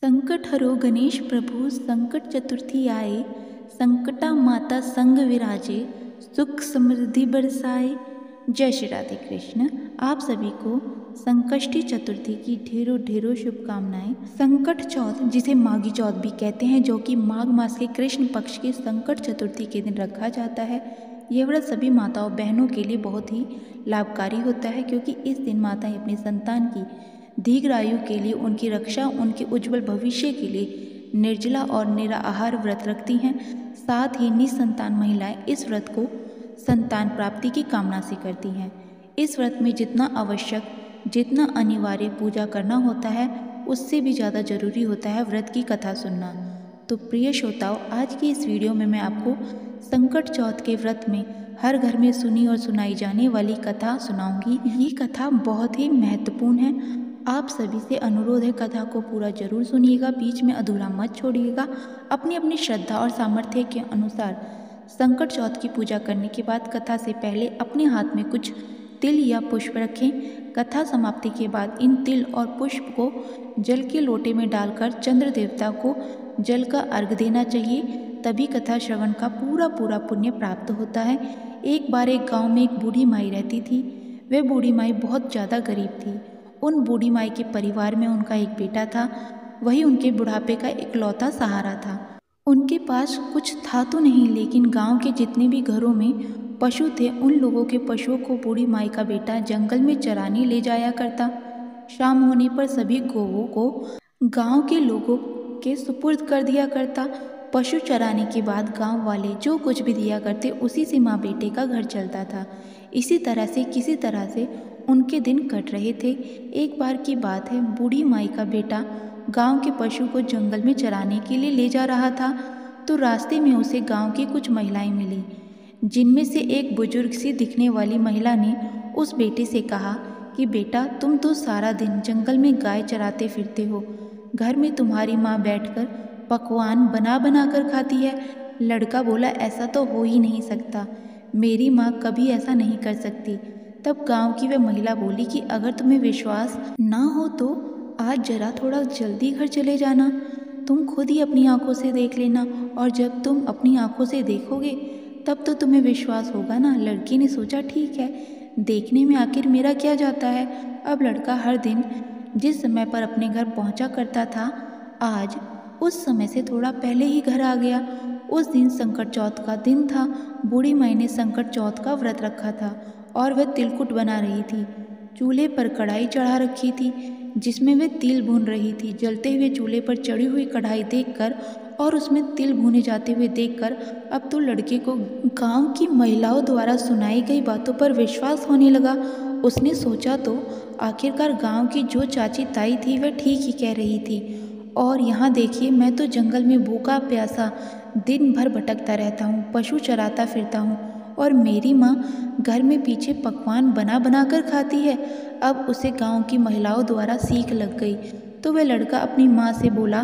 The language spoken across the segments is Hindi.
संकट हरो गणेश प्रभु संकट चतुर्थी आए, संकटा माता संग विराजे, सुख समृद्धि बरसाए। जय श्री राधे कृष्ण। आप सभी को संकष्टी चतुर्थी की ढेरों ढेरों शुभकामनाएं। संकट चौथ, जिसे माघी चौथ भी कहते हैं, जो कि माघ मास के कृष्ण पक्ष की संकट चतुर्थी के दिन रखा जाता है। यह व्रत सभी माताओं बहनों के लिए बहुत ही लाभकारी होता है, क्योंकि इस दिन माताएं अपनी संतान की दीर्घायु के लिए, उनकी रक्षा, उनके उज्जवल भविष्य के लिए निर्जला और निराहार व्रत रखती हैं। साथ ही निसंतान महिलाएं इस व्रत को संतान प्राप्ति की कामना से करती हैं। इस व्रत में जितना आवश्यक, जितना अनिवार्य पूजा करना होता है, उससे भी ज़्यादा जरूरी होता है व्रत की कथा सुनना। तो प्रिय श्रोताओं, आज की इस वीडियो में मैं आपको संकट चौथ के व्रत में हर घर में सुनी और सुनाई जाने वाली कथा सुनाऊंगी। ये कथा बहुत ही महत्वपूर्ण है। आप सभी से अनुरोध है, कथा को पूरा जरूर सुनिएगा, बीच में अधूरा मत छोड़िएगा। अपनी अपनी श्रद्धा और सामर्थ्य के अनुसार संकट चौथ की पूजा करने के बाद कथा से पहले अपने हाथ में कुछ तिल या पुष्प रखें। कथा समाप्ति के बाद इन तिल और पुष्प को जल के लोटे में डालकर चंद्र देवता को जल का अर्घ देना चाहिए, तभी कथा श्रवण का पूरा पूरा पुण्य प्राप्त होता है। एक बार एक गांव में एक बूढ़ी माई रहती थी। वह बूढ़ी माई बहुत ज़्यादा गरीब थी। उन बूढ़ी माई के परिवार में उनका एक बेटा था, वही उनके बुढ़ापे का इकलौता सहारा था। उनके पास कुछ था तो नहीं, लेकिन गांव के जितने भी घरों में पशु थे, उन लोगों के पशुओं को बूढ़ी माई का बेटा जंगल में चराने ले जाया करता। शाम होने पर सभी गौओं को गांव के लोगों के सुपुर्द कर दिया करता। पशु चराने के बाद गांव वाले जो कुछ भी दिया करते, उसी से माँ बेटे का घर चलता था। इसी तरह से किसी तरह से उनके दिन कट रहे थे। एक बार की बात है, बूढ़ी माई का बेटा गांव के पशु को जंगल में चराने के लिए ले जा रहा था, तो रास्ते में उसे गांव की कुछ महिलाएं मिली, जिनमें से एक बुजुर्ग सी दिखने वाली महिला ने उस बेटे से कहा कि बेटा, तुम तो सारा दिन जंगल में गाय चराते फिरते हो, घर में तुम्हारी माँ बैठकर पकवान बना बना कर खाती है। लड़का बोला, ऐसा तो हो ही नहीं सकता, मेरी माँ कभी ऐसा नहीं कर सकती। तब गांव की वह महिला बोली कि अगर तुम्हें विश्वास ना हो तो आज जरा थोड़ा जल्दी घर चले जाना, तुम खुद ही अपनी आंखों से देख लेना, और जब तुम अपनी आंखों से देखोगे तब तो तुम्हें विश्वास होगा ना। लड़की ने सोचा, ठीक है, देखने में आखिर मेरा क्या जाता है। अब लड़का हर दिन जिस समय पर अपने घर पहुंचा करता था, आज उस समय से थोड़ा पहले ही घर आ गया। उस दिन संकट चौथ का दिन था। बूढ़ी माई ने संकट चौथ का व्रत रखा था और वह तिलकुट बना रही थी। चूल्हे पर कढ़ाई चढ़ा रखी थी, जिसमें वह तिल भून रही थी। जलते हुए चूल्हे पर चढ़ी हुई कढ़ाई देखकर और उसमें तिल भुने जाते हुए देखकर अब तो लड़के को गांव की महिलाओं द्वारा सुनाई गई बातों पर विश्वास होने लगा। उसने सोचा, तो आखिरकार गांव की जो चाची ताई थी वह ठीक ही कह रही थी, और यहाँ देखिए, मैं तो जंगल में भूखा प्यासा दिन भर भटकता रहता हूँ, पशु चराता फिरता हूँ, और मेरी माँ घर में पीछे पकवान बना बना कर खाती है। अब उसे गांव की महिलाओं द्वारा सीख लग गई, तो वह लड़का अपनी माँ से बोला,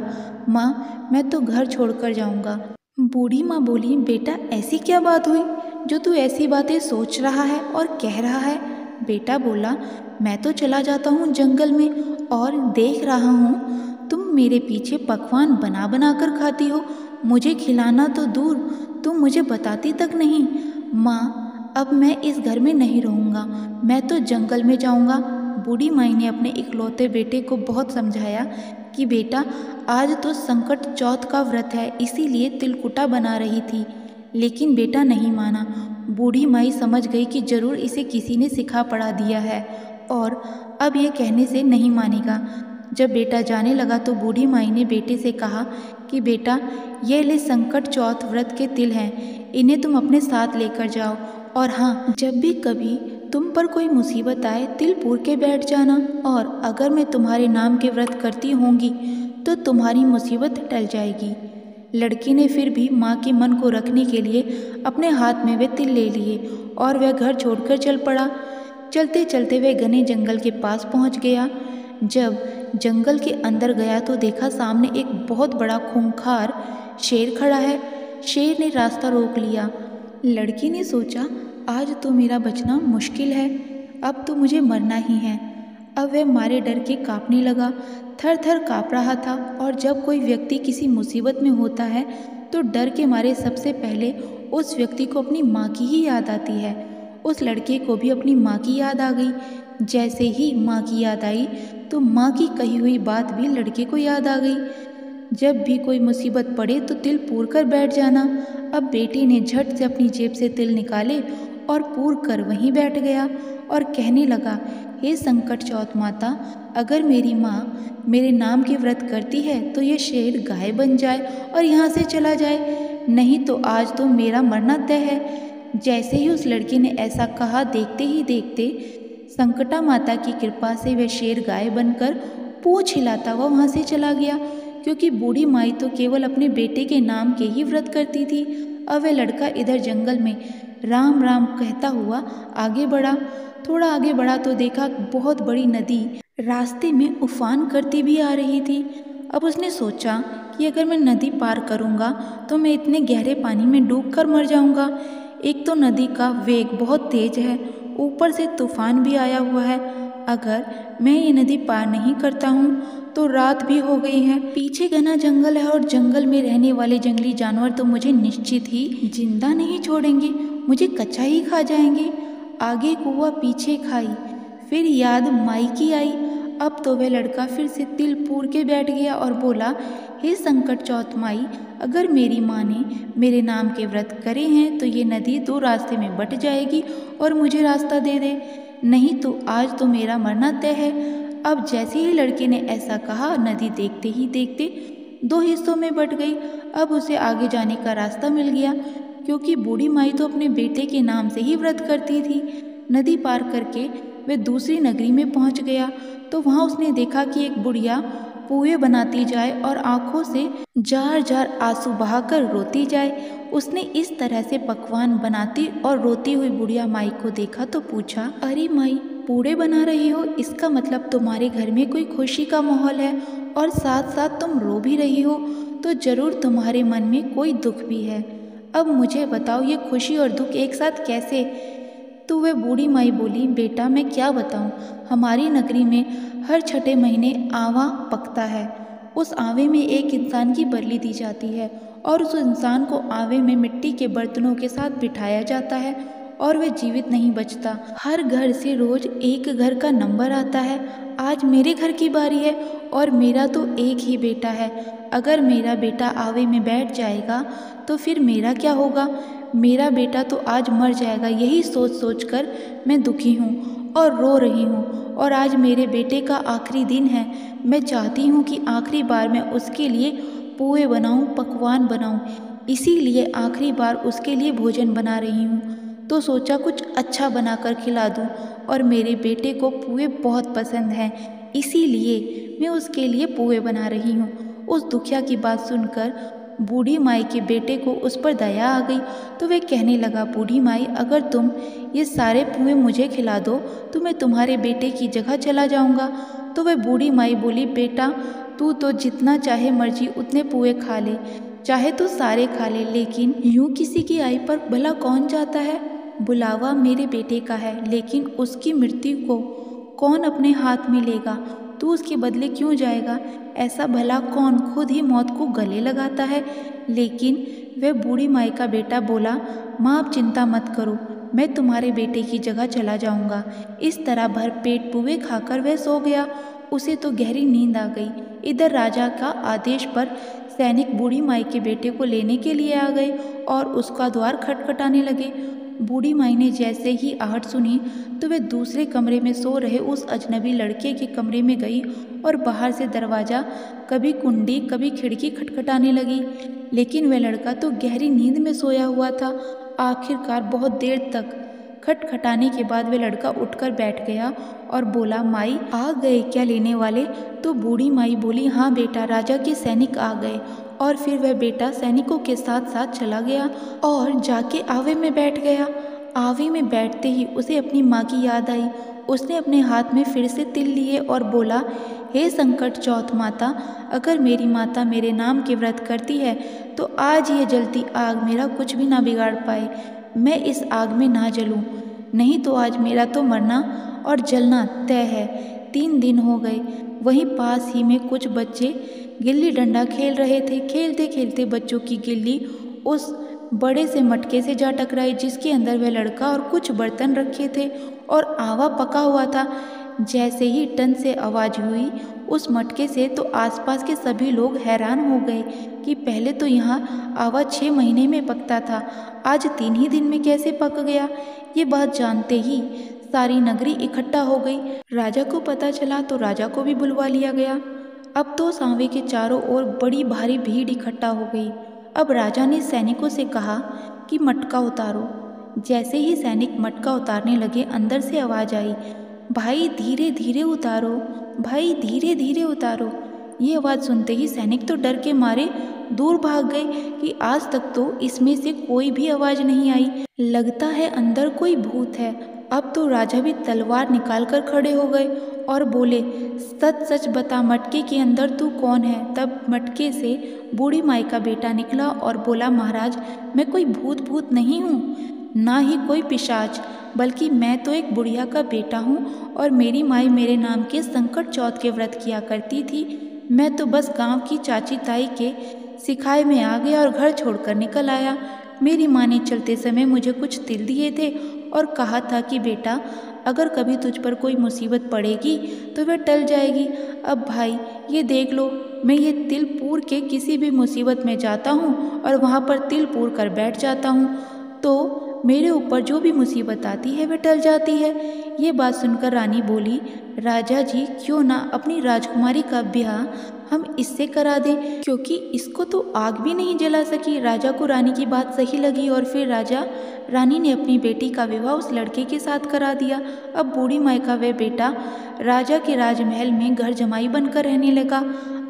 माँ, मैं तो घर छोड़कर जाऊँगा। बूढ़ी माँ बोली, बेटा, ऐसी क्या बात हुई जो तू ऐसी बातें सोच रहा है और कह रहा है। बेटा बोला, मैं तो चला जाता हूँ जंगल में और देख रहा हूँ तुम मेरे पीछे पकवान बना बना कर खाती हो, मुझे खिलाना तो दूर, तुम मुझे बताती तक नहीं। माँ, अब मैं इस घर में नहीं रहूँगा, मैं तो जंगल में जाऊँगा। बूढ़ी माई ने अपने इकलौते बेटे को बहुत समझाया कि बेटा, आज तो संकट चौथ का व्रत है, इसीलिए तिलकुटा बना रही थी, लेकिन बेटा नहीं माना। बूढ़ी माई समझ गई कि जरूर इसे किसी ने सिखा पढ़ा दिया है और अब यह कहने से नहीं मानेगा। जब बेटा जाने लगा तो बूढ़ी माई ने बेटे से कहा कि बेटा, ये ले संकट चौथ व्रत के तिल हैं, इन्हें तुम अपने साथ लेकर जाओ, और हाँ, जब भी कभी तुम पर कोई मुसीबत आए, तिल पूर के बैठ जाना, और अगर मैं तुम्हारे नाम के व्रत करती होंगी तो तुम्हारी मुसीबत टल जाएगी। लड़की ने फिर भी माँ के मन को रखने के लिए अपने हाथ में वे तिल ले लिए और वह घर छोड़कर चल पड़ा। चलते चलते वह घने जंगल के पास पहुँच गया। जब जंगल के अंदर गया तो देखा सामने एक बहुत बड़ा खूंखार शेर खड़ा है। शेर ने रास्ता रोक लिया। लड़की ने सोचा, आज तो मेरा बचना मुश्किल है, अब तो मुझे मरना ही है। अब वह मारे डर के कांपने लगा, थर थर काँप रहा था। और जब कोई व्यक्ति किसी मुसीबत में होता है तो डर के मारे सबसे पहले उस व्यक्ति को अपनी माँ की ही याद आती है। उस लड़के को भी अपनी माँ की याद आ गई। जैसे ही माँ की याद आई तो माँ की कही हुई बात भी लड़के को याद आ गई। जब भी कोई मुसीबत पड़े तो तिल पूर कर बैठ जाना। अब बेटे ने झट से अपनी जेब से तिल निकाले और पूर कर वहीं बैठ गया और कहने लगा, हे संकट चौथ माता, अगर मेरी माँ मेरे नाम के व्रत करती है तो ये शेर गाय बन जाए और यहाँ से चला जाए, नहीं तो आज तो मेरा मरना तय है। जैसे ही उस लड़के ने ऐसा कहा, देखते ही देखते संकटा माता की कृपा से वह शेर गाय बनकर पूंछ हिलाता हुआ वहाँ से चला गया, क्योंकि बूढ़ी माई तो केवल अपने बेटे के नाम के ही व्रत करती थी। अब वह लड़का इधर जंगल में राम राम कहता हुआ आगे बढ़ा। थोड़ा आगे बढ़ा तो देखा बहुत बड़ी नदी रास्ते में उफान करती भी आ रही थी। अब उसने सोचा कि अगर मैं नदी पार करूँगा तो मैं इतने गहरे पानी में डूबकर मर जाऊँगा। एक तो नदी का वेग बहुत तेज है, ऊपर से तूफान भी आया हुआ है। अगर मैं ये नदी पार नहीं करता हूँ तो रात भी हो गई है, पीछे घना जंगल है और जंगल में रहने वाले जंगली जानवर तो मुझे निश्चित ही जिंदा नहीं छोड़ेंगे, मुझे कच्चा ही खा जाएंगे। आगे कुआ पीछे खाई, फिर याद माई की आई। अब तो वह लड़का फिर से तिल पूर के बैठ गया और बोला, हे संकट चौथ माई, अगर मेरी माँ ने मेरे नाम के व्रत करे हैं तो ये नदी दो रास्ते में बट जाएगी और मुझे रास्ता दे दे, नहीं तो आज तो मेरा मरना तय है। अब जैसे ही लड़के ने ऐसा कहा, नदी देखते ही देखते दो हिस्सों में बट गई। अब उसे आगे जाने का रास्ता मिल गया, क्योंकि बूढ़ी माई तो अपने बेटे के नाम से ही व्रत करती थी। नदी पार करके वह दूसरी नगरी में पहुंच गया तो वहां उसने देखा कि एक बुढ़िया पुए बनाती जाए और आंखों से जार जार आंसू बहाकर रोती जाए। उसने इस तरह से पकवान बनाती और रोती हुई बुढ़िया माई को देखा तो पूछा, अरे माई, पूड़े बना रही हो, इसका मतलब तुम्हारे घर में कोई खुशी का माहौल है और साथ साथ तुम रो भी रही हो, तो जरूर तुम्हारे मन में कोई दुख भी है। अब मुझे बताओ, ये खुशी और दुख एक साथ कैसे? तो वह बूढ़ी माई बोली, बेटा मैं क्या बताऊं, हमारी नगरी में हर छठे महीने आवा पकता है। उस आवे में एक इंसान की बलि दी जाती है और उस इंसान को आवे में मिट्टी के बर्तनों के साथ बिठाया जाता है और वह जीवित नहीं बचता। हर घर से रोज एक घर का नंबर आता है। आज मेरे घर की बारी है और मेरा तो एक ही बेटा है। अगर मेरा बेटा आवे में बैठ जाएगा तो फिर मेरा क्या होगा? मेरा बेटा तो आज मर जाएगा। यही सोच सोच कर मैं दुखी हूँ और रो रही हूँ। और आज मेरे बेटे का आखिरी दिन है। मैं चाहती हूँ कि आखिरी बार मैं उसके लिए पुए बनाऊँ, पकवान बनाऊँ। इसीलिए आखिरी बार उसके लिए भोजन बना रही हूँ। तो सोचा कुछ अच्छा बनाकर खिला दूँ और मेरे बेटे को पुए बहुत पसंद हैं, इसीलिए मैं उसके लिए पुए बना रही हूँ। उस दुखिया की बात सुनकर बूढ़ी माई के बेटे को उस पर दया आ गई तो वह कहने लगा, बूढ़ी माई, अगर तुम ये सारे पुए मुझे खिला दो तो मैं तुम्हारे बेटे की जगह चला जाऊंगा। तो वह बूढ़ी माई बोली, बेटा तू तो जितना चाहे मर्जी उतने पुए खा ले, चाहे तो सारे खा ले, लेकिन यूं किसी की आई पर भला कौन जाता है? बुलावा मेरे बेटे का है, लेकिन उसकी मृत्यु को कौन अपने हाथ में लेगा? तू उसके बदले क्यों जाएगा? ऐसा भला कौन खुद ही मौत को गले लगाता है? लेकिन वह बूढ़ी माई का बेटा बोला, माँ आप चिंता मत करो, मैं तुम्हारे बेटे की जगह चला जाऊंगा। इस तरह भरपेट पुए खाकर वह सो गया। उसे तो गहरी नींद आ गई। इधर राजा का आदेश पर सैनिक बूढ़ी माई के बेटे को लेने के लिए आ गए और उसका द्वार खटखटाने लगे। बूढ़ी माई ने जैसे ही आहट सुनी तो वह दूसरे कमरे में सो रहे उस अजनबी लड़के के कमरे में गई और बाहर से दरवाज़ा, कभी कुंडी कभी खिड़की खटखटाने लगी। लेकिन वह लड़का तो गहरी नींद में सोया हुआ था। आखिरकार बहुत देर तक खटखटाने के बाद वह लड़का उठकर बैठ गया और बोला, माई आ गए क्या लेने वाले? तो बूढ़ी माई बोली, हाँ बेटा, राजा के सैनिक आ गए। और फिर वह बेटा सैनिकों के साथ साथ चला गया और जाके आवे में बैठ गया। आवे में बैठते ही उसे अपनी माँ की याद आई। उसने अपने हाथ में फिर से तिल लिए और बोला, हे संकट चौथ माता, अगर मेरी माता मेरे नाम के व्रत करती है तो आज ये जलती आग मेरा कुछ भी ना बिगाड़ पाए। मैं इस आग में ना जलूं, नहीं तो आज मेरा तो मरना और जलना तय है। 3 दिन हो गए। वहीं पास ही में कुछ बच्चे गिल्ली डंडा खेल रहे थे। खेलते खेलते बच्चों की गिल्ली उस बड़े से मटके से जा टकराई जिसके अंदर वह लड़का और कुछ बर्तन रखे थे और आवा पका हुआ था। जैसे ही टन से आवाज हुई उस मटके से तो आसपास के सभी लोग हैरान हो गए कि पहले तो यहाँ आवा 6 महीने में पकता था, आज 3 ही दिन में कैसे पक गया। ये बात जानते ही सारी नगरी इकट्ठा हो गई। राजा को पता चला तो राजा को भी बुलवा लिया गया। अब तो सांवे के चारों ओर बड़ी भारी भीड़ इकट्ठा हो गई। अब राजा ने सैनिकों से कहा कि मटका उतारो। जैसे ही सैनिक मटका उतारने लगे अंदर से आवाज आई, भाई धीरे धीरे उतारो, भाई धीरे धीरे उतारो। ये आवाज़ सुनते ही सैनिक तो डर के मारे दूर भाग गए कि आज तक तो इसमें से कोई भी आवाज़ नहीं आई, लगता है अंदर कोई भूत है। अब तो राजा भी तलवार निकाल कर खड़े हो गए और बोले, सच सच बता मटके के अंदर तू कौन है। तब मटके से बूढ़ी माई का बेटा निकला और बोला, महाराज मैं कोई भूत नहीं हूँ, ना ही कोई पिशाच, बल्कि मैं तो एक बुढ़िया का बेटा हूँ और मेरी माई मेरे नाम के संकट चौथ के व्रत किया करती थी। मैं तो बस गांव की चाची ताई के सिखाए में आ गया और घर छोड़कर निकल आया। मेरी माँ ने चलते समय मुझे कुछ तिल दिए थे और कहा था कि बेटा अगर कभी तुझ पर कोई मुसीबत पड़ेगी तो वह टल जाएगी। अब भाई ये देख लो, मैं ये तिल पूर के किसी भी मुसीबत में जाता हूँ और वहाँ पर तिल पूर कर बैठ जाता हूँ तो मेरे ऊपर जो भी मुसीबत आती है वह टल जाती है। ये बात सुनकर रानी बोली, राजा जी क्यों ना अपनी राजकुमारी का ब्याह हम इससे करा दें, क्योंकि इसको तो आग भी नहीं जला सकी। राजा को रानी की बात सही लगी और फिर रानी ने अपनी बेटी का विवाह उस लड़के के साथ करा दिया। अब बूढ़ी माई का वह बेटा राजा के राजमहल में घर जमाई बनकर रहने लगा।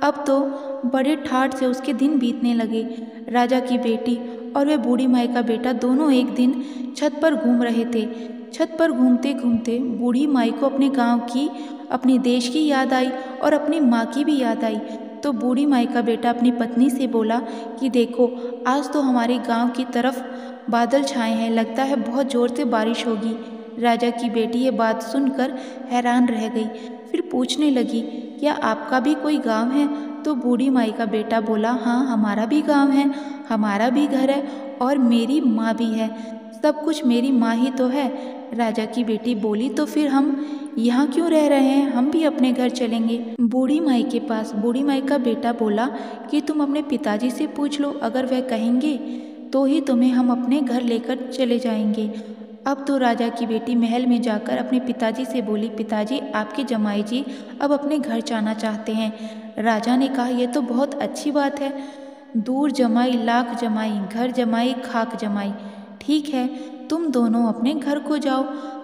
अब तो बड़े ठाठ से उसके दिन बीतने लगे। राजा की बेटी और वह बूढ़ी माई का बेटा दोनों एक दिन छत पर घूम रहे थे। छत पर घूमते घूमते बूढ़ी माई को अपने गांव की, अपने देश की याद आई और अपनी माँ की भी याद आई। तो बूढ़ी माई का बेटा अपनी पत्नी से बोला कि देखो आज तो हमारे गांव की तरफ बादल छाए हैं, लगता है बहुत ज़ोर से बारिश होगी। राजा की बेटी ये बात सुनकर हैरान रह गई, फिर पूछने लगी, क्या आपका भी कोई गांव है? तो बूढ़ी माई का बेटा बोला, हाँ हमारा भी गांव है, हमारा भी घर है और मेरी माँ भी है, सब कुछ मेरी माँ ही तो है। राजा की बेटी बोली, तो फिर हम यहाँ क्यों रह रहे हैं, हम भी अपने घर चलेंगे बूढ़ी माई के पास। बूढ़ी माई का बेटा बोला कि तुम अपने पिताजी से पूछ लो, अगर वह कहेंगे तो ही तुम्हें हम अपने घर लेकर चले जाएंगे। अब तो राजा की बेटी महल में जाकर अपने पिताजी से बोली, पिताजी आपके जमाई जी अब अपने घर जाना चाहते हैं। राजा ने कहा, यह तो बहुत अच्छी बात है, दूर जमाई लाख जमाई, घर जमाई खाक जमाई। ठीक है तुम दोनों अपने घर को जाओ,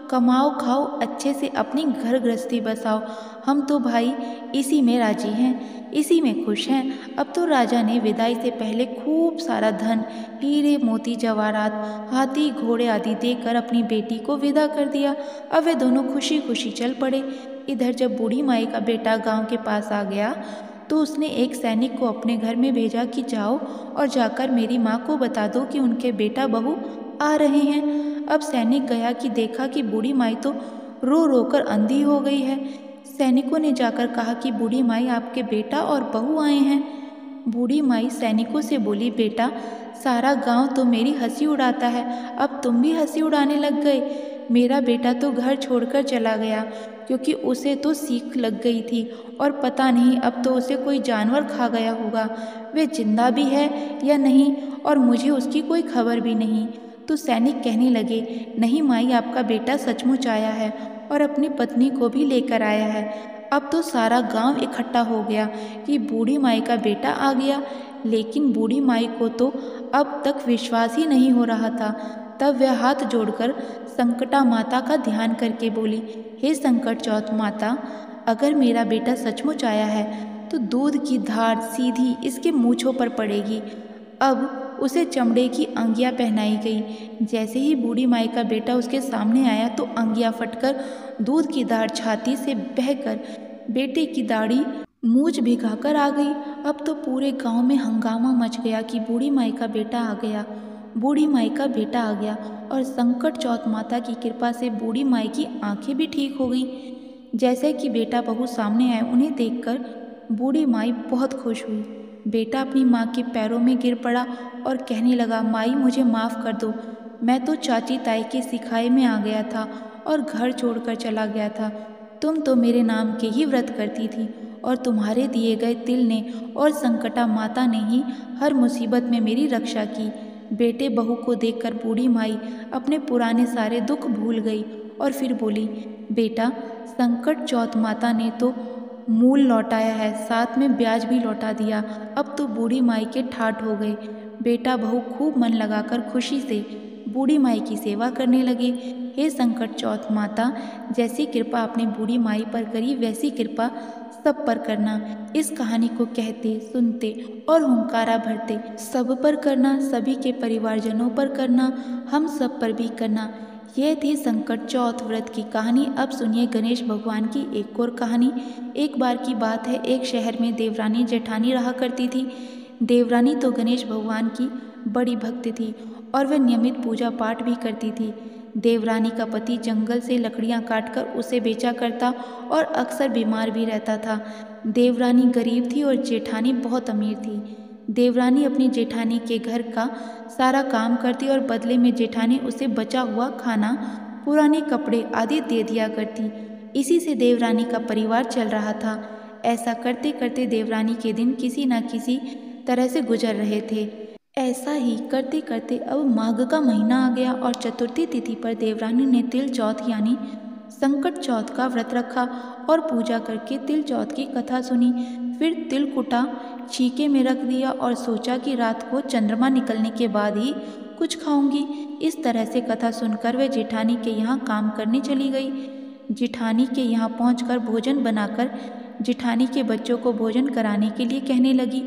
कमाओ खाओ अच्छे से अपनी घर गृहस्थी बसाओ, हम तो भाई इसी में राजी हैं, इसी में खुश हैं। अब तो राजा ने विदाई से पहले खूब सारा धन, हीरे मोती जवाहरात, हाथी घोड़े आदि देकर अपनी बेटी को विदा कर दिया। अब वे दोनों खुशी खुशी चल पड़े। इधर जब बूढ़ी माई का बेटा गांव के पास आ गया तो उसने एक सैनिक को अपने घर में भेजा कि जाओ और जाकर मेरी माँ को बता दो कि उनके बेटा बहू आ रहे हैं। अब सैनिक गया कि देखा कि बूढ़ी माई तो रो रो कर अंधी हो गई है। सैनिकों ने जाकर कहा कि बूढ़ी माई आपके बेटा और बहू आए हैं। बूढ़ी माई सैनिकों से बोली, बेटा सारा गांव तो मेरी हंसी उड़ाता है, अब तुम भी हंसी उड़ाने लग गए। मेरा बेटा तो घर छोड़कर चला गया क्योंकि उसे तो सीख लग गई थी और पता नहीं अब तो उसे कोई जानवर खा गया होगा, वे जिंदा भी है या नहीं और मुझे उसकी कोई खबर भी नहीं। तो सैनिक कहने लगे, नहीं माई आपका बेटा सचमुच आया है और अपनी पत्नी को भी लेकर आया है। अब तो सारा गांव इकट्ठा हो गया कि बूढ़ी माई का बेटा आ गया, लेकिन बूढ़ी माई को तो अब तक विश्वास ही नहीं हो रहा था। तब वह हाथ जोड़कर संकटा माता का ध्यान करके बोली, हे संकट चौथ माता, अगर मेरा बेटा सचमुच आया है तो दूध की धार सीधी इसके मूंछों पर पड़ेगी। अब उसे चमड़े की अंगियां पहनाई गई। जैसे ही बूढ़ी माई का बेटा उसके सामने आया तो अंगियां फटकर दूध की धार छाती से बहकर बेटे की दाढ़ी मूंछ भिगाकर आ गई। अब तो पूरे गांव में हंगामा मच गया कि बूढ़ी माई का बेटा आ गया, बूढ़ी माई का बेटा आ गया। और संकट चौथ माता की कृपा से बूढ़ी माई की आंखें भी ठीक हो गई। जैसे कि बेटा बहू सामने आए उन्हें देखकर बूढ़ी माई बहुत खुश हुई। बेटा अपनी माँ के पैरों में गिर पड़ा और कहने लगा, माई मुझे माफ़ कर दो, मैं तो चाची ताई के सिखाए में आ गया था और घर छोड़कर चला गया था। तुम तो मेरे नाम के ही व्रत करती थी और तुम्हारे दिए गए तिल ने और संकटा माता ने ही हर मुसीबत में मेरी रक्षा की। बेटे बहू को देखकर बूढ़ी माई अपने पुराने सारे दुख भूल गई और फिर बोली, बेटा संकट चौथ माता ने तो मूल लौटाया है, साथ में ब्याज भी लौटा दिया। अब तो बूढ़ी माई के ठाठ हो गए। बेटा बहू खूब मन लगाकर खुशी से बूढ़ी माई की सेवा करने लगे। हे संकट चौथ माता, जैसी कृपा अपनी बूढ़ी माई पर करी वैसी कृपा सब पर करना। इस कहानी को कहते, सुनते और हुंकारा भरते सब पर करना, सभी के परिवारजनों पर करना, हम सब पर भी करना। यह थी संकट चौथ व्रत की कहानी। अब सुनिए गणेश भगवान की एक और कहानी। एक बार की बात है, एक शहर में देवरानी जेठानी रहा करती थी। देवरानी तो गणेश भगवान की बड़ी भक्त थी और वह नियमित पूजा पाठ भी करती थी। देवरानी का पति जंगल से लकड़ियां काटकर उसे बेचा करता और अक्सर बीमार भी रहता था। देवरानी गरीब थी और जेठानी बहुत अमीर थी। देवरानी अपनी जेठानी के घर का सारा काम करती और बदले में जेठानी उसे बचा हुआ खाना, पुराने कपड़े आदि दे दिया करती। इसी से देवरानी का परिवार चल रहा था। ऐसा करते करते देवरानी के दिन किसी न किसी तरह से गुजर रहे थे। ऐसा ही करते करते अब माघ का महीना आ गया और चतुर्थी तिथि पर देवरानी ने तिल चौथ यानी संकट चौथ का व्रत रखा और पूजा करके तिल चौथ की कथा सुनी। फिर तिलकुटा छीके में रख दिया और सोचा कि रात को चंद्रमा निकलने के बाद ही कुछ खाऊंगी। इस तरह से कथा सुनकर वह जेठानी के यहाँ काम करने चली गई। जेठानी के यहाँ पहुंचकर भोजन बनाकर जेठानी के बच्चों को भोजन कराने के लिए कहने लगी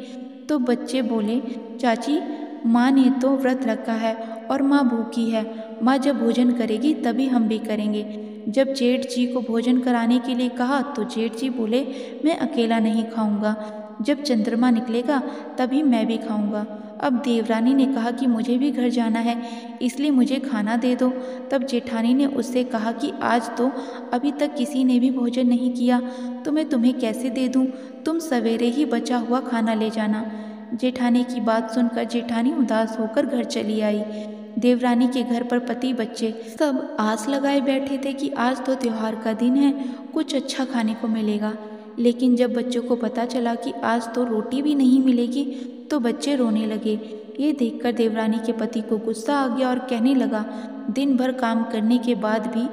तो बच्चे बोले, चाची माँ ने तो व्रत रखा है और माँ भूखी है, माँ जब भोजन करेगी तभी हम भी करेंगे। जब जेठ जी को भोजन कराने के लिए कहा तो जेठ जी बोले, मैं अकेला नहीं खाऊंगा, जब चंद्रमा निकलेगा तभी मैं भी खाऊंगा। अब देवरानी ने कहा कि मुझे भी घर जाना है, इसलिए मुझे खाना दे दो। तब जेठानी ने उससे कहा कि आज तो अभी तक किसी ने भी भोजन नहीं किया, तो मैं तुम्हें कैसे दे दूं? तुम सवेरे ही बचा हुआ खाना ले जाना। जेठानी की बात सुनकर जेठानी उदास होकर घर चली आई। देवरानी के घर पर पति बच्चे सब आस लगाए बैठे थे कि आज तो त्योहार का दिन है, कुछ अच्छा खाने को मिलेगा। लेकिन जब बच्चों को पता चला कि आज तो रोटी भी नहीं मिलेगी तो बच्चे रोने लगे। ये देखकर देवरानी के पति को गुस्सा आ गया और कहने लगा, दिन भर काम करने के बाद भी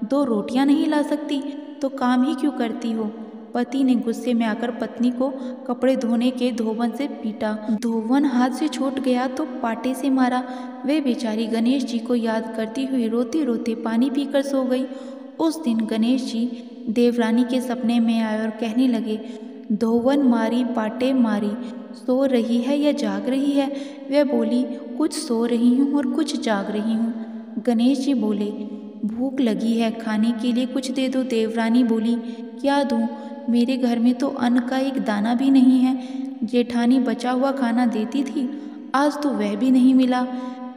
2 रोटियां नहीं ला सकती तो काम ही क्यों करती हो? पति ने गुस्से में आकर पत्नी को कपड़े धोने के धोवन से पीटा। धोवन हाथ से छूट गया तो पाटे से मारा। वे बेचारी गणेश जी को याद करती हुई रोते रोते पानी पीकर सो गई। उस दिन गणेश जी देवरानी के सपने में आए और कहने लगे, धोवन मारी पाटे मारी, सो रही है या जाग रही है? वह बोली, कुछ सो रही हूँ और कुछ जाग रही हूँ। गणेश जी बोले, भूख लगी है, खाने के लिए कुछ दे दो। देवरानी बोली, क्या दूँ? मेरे घर में तो अन्न का एक दाना भी नहीं है। जेठानी बचा हुआ खाना देती थी, आज तो वह भी नहीं मिला।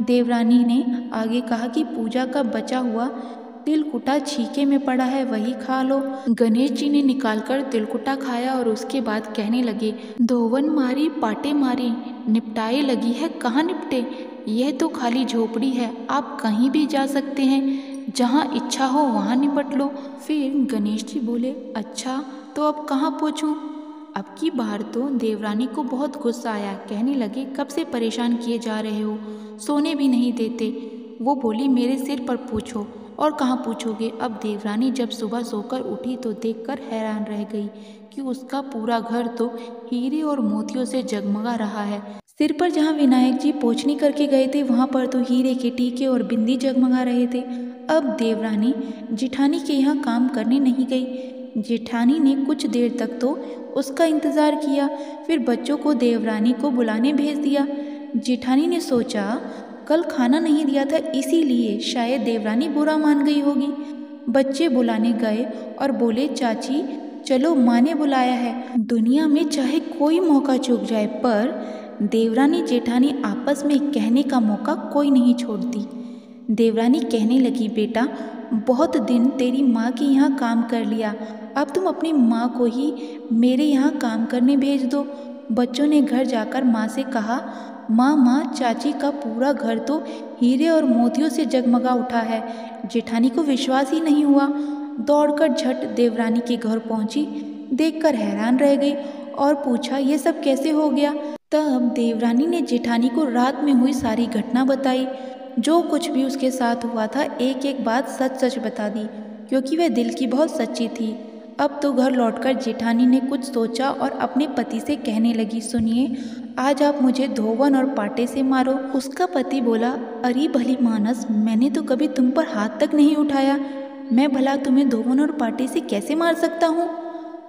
देवरानी ने आगे कहा कि पूजा का बचा हुआ तिलकुटा छीके में पड़ा है, वही खा लो। गणेश जी ने निकालकर तिलकुटा खाया और उसके बाद कहने लगे, धोवन मारी पाटे मारी, निपटाए लगी है, कहाँ निपटे? यह तो खाली झोपड़ी है, आप कहीं भी जा सकते हैं, जहाँ इच्छा हो वहाँ निपट लो। फिर गणेश जी बोले, अच्छा तो अब कहाँ पहुँचूँ? अब की बार तो देवरानी को बहुत गुस्सा आया। कहने लगे, कब से परेशान किए जा रहे हो, सोने भी नहीं देते। वो बोली, मेरे सिर पर पूछो, और कहाँ पूछोगे? अब देवरानी जब सुबह सोकर उठी तो देखकर हैरान रह गई कि उसका पूरा घर तो हीरे और मोतियों से जगमगा रहा है। सिर पर जहाँ विनायक जी पोंछनी करके गए थे वहाँ पर तो हीरे के टीके और बिंदी जगमगा रहे थे। अब देवरानी जेठानी के यहाँ काम करने नहीं गई। जेठानी ने कुछ देर तक तो उसका इंतज़ार किया, फिर बच्चों को देवरानी को बुलाने भेज दिया। जेठानी ने सोचा, कल खाना नहीं दिया था इसीलिए शायद देवरानी बुरा मान गई होगी। बच्चे बुलाने गए और बोले, चाची चलो, माँ ने बुलाया है। दुनिया में चाहे कोई मौका चूक जाए पर देवरानी जेठानी आपस में कहने का मौका कोई नहीं छोड़ती। देवरानी कहने लगी, बेटा बहुत दिन तेरी माँ के यहाँ काम कर लिया, अब तुम अपनी माँ को ही मेरे यहाँ काम करने भेज दो। बच्चों ने घर जाकर माँ से कहा, माँ, चाची का पूरा घर तो हीरे और मोतियों से जगमगा उठा है। जेठानी को विश्वास ही नहीं हुआ। दौड़कर झट देवरानी के घर पहुंची, देखकर हैरान रह गई और पूछा, ये सब कैसे हो गया। तब देवरानी ने जेठानी को रात में हुई सारी घटना बताई। जो कुछ भी उसके साथ हुआ था एक एक बात सच सच बता दी, क्योंकि वह दिल की बहुत सच्ची थी। अब तो घर लौटकर जेठानी ने कुछ सोचा और अपने पति से कहने लगी, सुनिए, आज आप मुझे धोवन और पाटे से मारो। उसका पति बोला, अरे भली मानस, मैंने तो कभी तुम पर हाथ तक नहीं उठाया, मैं भला तुम्हें धोवन और पाटे से कैसे मार सकता हूँ।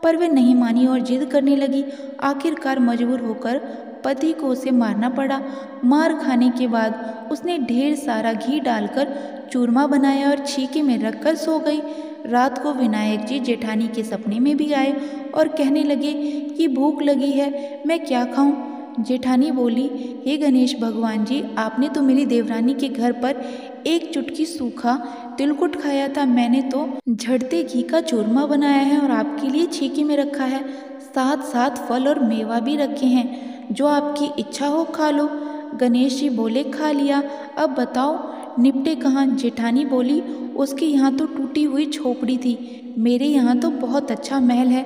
पर वह नहीं मानी और जिद करने लगी। आखिरकार मजबूर होकर पति को उसे मारना पड़ा। मार खाने के बाद उसने ढेर सारा घी डालकर चूरमा बनाया और छीके में रखकर सो गई। रात को विनायक जी जेठानी के सपने में भी आए और कहने लगे कि भूख लगी है, मैं क्या खाऊं। जेठानी बोली, हे गणेश भगवान जी, आपने तो मेरी देवरानी के घर पर एक चुटकी सूखा तिलकुट खाया था, मैंने तो झड़ते घी का चूरमा बनाया है और आपके लिए छीके में रखा है। साथ साथ फल और मेवा भी रखे हैं, जो आपकी इच्छा हो खा लो। गणेश जी बोले, खा लिया, अब बताओ निपटे कहाँ। जेठानी बोली, उसके यहाँ तो टूटी हुई झोपड़ी थी, मेरे यहाँ तो बहुत अच्छा महल है,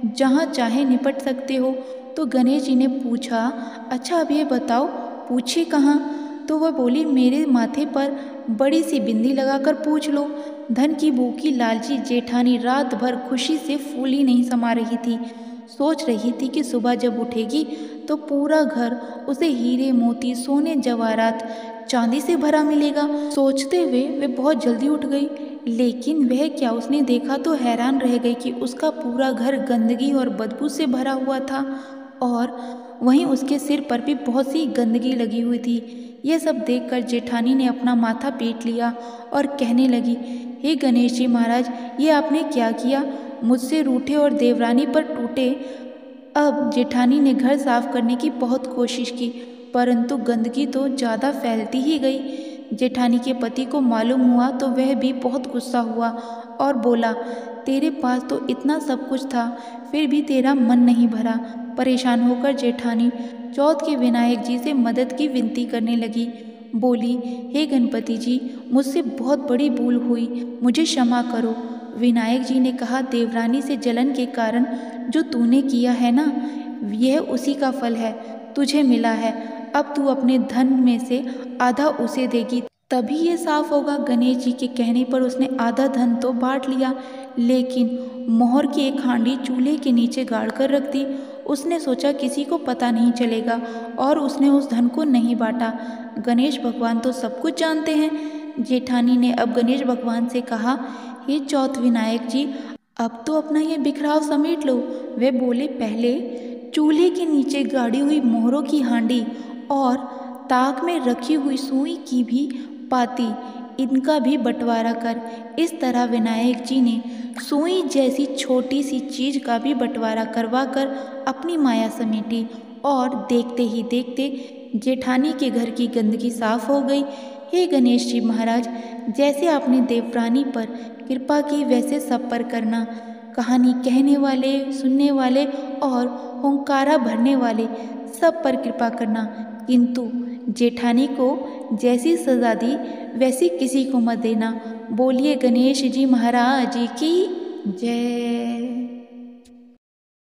जहाँ चाहे निपट सकते हो। तो गणेश जी ने पूछा, अच्छा अब ये बताओ पूछे कहाँ। तो वह बोली, मेरे माथे पर बड़ी सी बिंदी लगाकर पूछ लो। धन की भूखी लालची जेठानी रात भर खुशी से फूल ही नहीं समा रही थी। सोच रही थी कि सुबह जब उठेगी तो पूरा घर उसे हीरे मोती सोने जवाहरात चांदी से भरा मिलेगा। सोचते हुए वे बहुत जल्दी उठ गई, लेकिन वह क्या उसने देखा तो हैरान रह गई कि उसका पूरा घर गंदगी और बदबू से भरा हुआ था और वहीं उसके सिर पर भी बहुत सी गंदगी लगी हुई थी। यह सब देखकर जेठानी ने अपना माथा पीट लिया और कहने लगी, हे गणेश जी महाराज, ये आपने क्या किया, मुझसे रूठे और देवरानी पर टूटे। अब जेठानी ने घर साफ करने की बहुत कोशिश की, परंतु गंदगी तो ज़्यादा फैलती ही गई। जेठानी के पति को मालूम हुआ तो वह भी बहुत गुस्सा हुआ और बोला, तेरे पास तो इतना सब कुछ था, फिर भी तेरा मन नहीं भरा। परेशान होकर जेठानी चौथ के विनायक जी से मदद की विनती करने लगी। बोली, हे गणपति जी, मुझसे बहुत बड़ी भूल हुई, मुझे क्षमा करो। विनायक जी ने कहा, देवरानी से जलन के कारण जो तूने किया है ना, यह उसी का फल है, तुझे मिला है। अब तू अपने धन में से आधा उसे देगी, तभी ये साफ होगा। गणेश जी के कहने पर उसने आधा धन तो बांट लिया, लेकिन मोहर की एक हांडी चूल्हे के नीचे गाड़ कर रख दी। उसने सोचा किसी को पता नहीं चलेगा और उसने उस धन को नहीं बांटा। गणेश भगवान तो सब कुछ जानते हैं। जेठानी ने अब गणेश भगवान से कहा, हे चौथ विनायक जी, अब तो अपना ये बिखराव समेट लो। वे बोले, पहले चूल्हे के नीचे गाड़ी हुई मोहरों की हांडी और ताक में रखी हुई सुई की भी पाती, इनका भी बंटवारा कर। इस तरह विनायक जी ने सुई जैसी छोटी सी चीज का भी बंटवारा करवा कर अपनी माया समेटी और देखते ही देखते जेठानी के घर की गंदगी साफ हो गई। हे गणेश जी महाराज, जैसे आपने देवरानी पर कृपा की वैसे सब पर करना। कहानी कहने वाले, सुनने वाले और हुंकारा भरने वाले सब पर कृपा करना, किंतु जेठानी को जैसी सजा दी वैसी किसी को मत देना। बोलिए गणेश जी महाराज की जय।